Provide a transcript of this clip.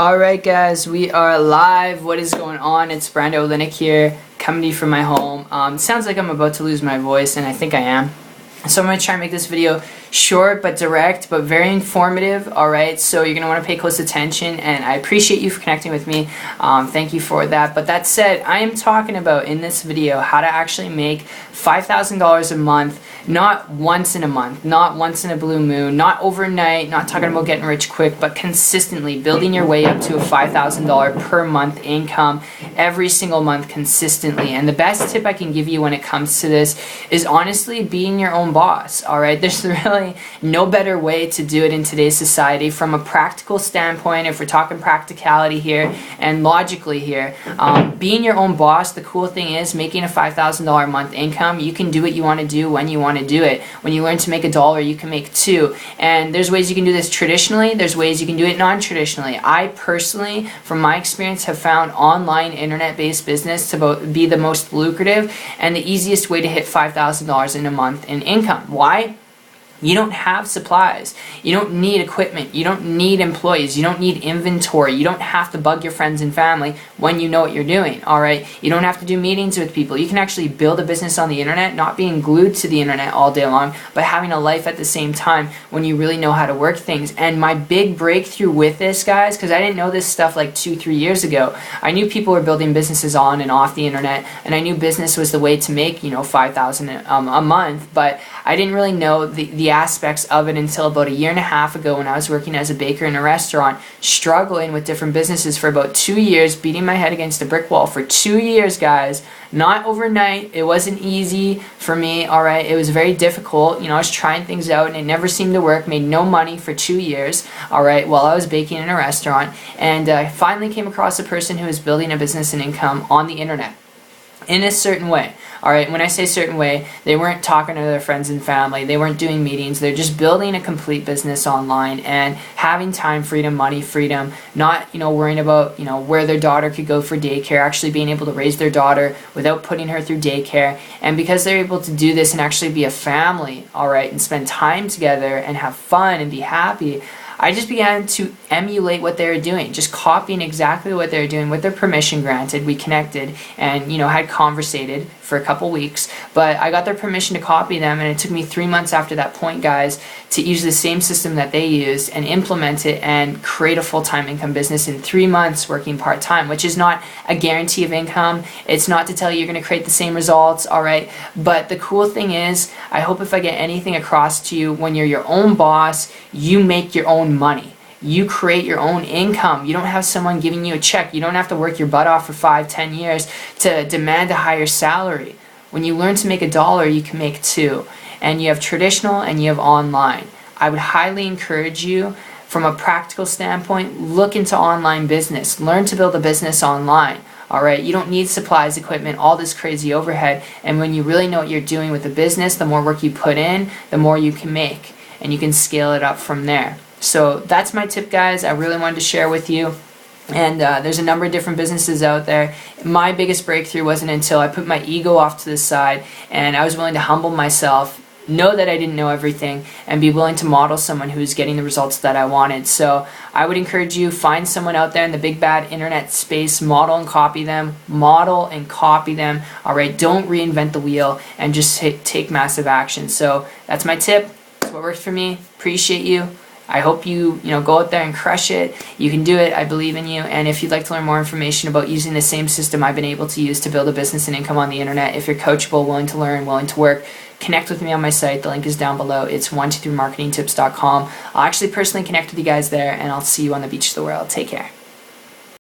Alright guys, we are live. What is going on? It's Brando Olinick here, coming to you from my home. Sounds like I'm about to lose my voice, and I think I am. So I'm going to try and make this video short but direct but very informative, alright? So you're going to want to pay close attention, and I appreciate you for connecting with me. Thank you for that. But that said, I am talking about in this video how to actually make $5,000 a month, not once in a month, not once in a blue moon, not overnight, not talking about getting rich quick, but consistently building your way up to a $5,000 per month income every single month consistently. And the best tip I can give you when it comes to this is honestly being your own boss, alright? There's really no better way to do it in today's society from a practical standpoint. If we're talking practicality here and logically here, being your own boss, the cool thing is making a $5,000 a month income, you can do what you want to do when you want to do it. When you learn to make $1, you can make $2. And there's ways you can do this traditionally, there's ways you can do it non-traditionally. I personally, from my experience, have found online internet-based business to be the most lucrative and the easiest way to hit $5,000 in a month in income. Why? You don't have supplies. You don't need equipment. You don't need employees. You don't need inventory. You don't have to bug your friends and family when you know what you're doing, alright? You don't have to do meetings with people. You can actually build a business on the internet, not being glued to the internet all day long, but having a life at the same time when you really know how to work things. And my big breakthrough with this, guys, because I didn't know this stuff like 2-3 years ago. I knew people were building businesses on and off the internet, and I knew business was the way to make, $5,000 a month, but I didn't really know the aspects of it until about 1.5 years ago when I was working as a baker in a restaurant, struggling with different businesses for about 2 years, beating my head against a brick wall for 2 years, guys. Not overnight. It wasn't easy for me, alright? It was very difficult. I was trying things out and it never seemed to work. Made no money for 2 years, alright, while I was baking in a restaurant. And I finally came across a person who was building a business and income on the internet in a certain way. Alright, when I say certain way, they weren't talking to their friends and family, they weren't doing meetings, they're just building a complete business online and having time freedom, money freedom, not, worrying about, where their daughter could go for daycare, actually being able to raise their daughter without putting her through daycare. And because they're able to do this and actually be a family, alright, and spend time together and have fun and be happy, I just began to emulate what they were doing, just copying exactly what they were doing with their permission granted. We connected and, had conversated for a couple weeks, but I got their permission to copy them, and it took me 3 months after that point, guys, to use the same system that they used and implement it and create a full-time income business in 3 months working part-time, which is not a guarantee of income. It's not to tell you you're going to create the same results, alright? But the cool thing is, I hope if I get anything across to you, when you're your own boss, you make your own money. You create your own income. You don't have someone giving you a check. You don't have to work your butt off for 5-10 years to demand a higher salary. When you learn to make $1, you can make $2. And you have traditional and you have online. I would highly encourage you, from a practical standpoint, look into online business. Learn to build a business online. Alright, you don't need supplies, equipment, all this crazy overhead. And when you really know what you're doing with the business, the more work you put in, the more you can make. And you can scale it up from there. So that's my tip, guys. I really wanted to share with you. And there's a number of different businesses out there. My biggest breakthrough wasn't until I put my ego off to the side and I was willing to humble myself, know that I didn't know everything, and be willing to model someone who's getting the results that I wanted. So I would encourage you, find someone out there in the big bad internet space, model and copy them, alright? Don't reinvent the wheel and just take massive action. So that's my tip. That's what works for me. Appreciate you. I hope you, go out there and crush it. You can do it. I believe in you. And if you'd like to learn more information about using the same system I've been able to use to build a business and income on the internet, if you're coachable, willing to learn, willing to work, connect with me on my site. The link is down below. It's 123marketingtips.com. I'll actually personally connect with you guys there, and I'll see you on the beach of the world. Take care.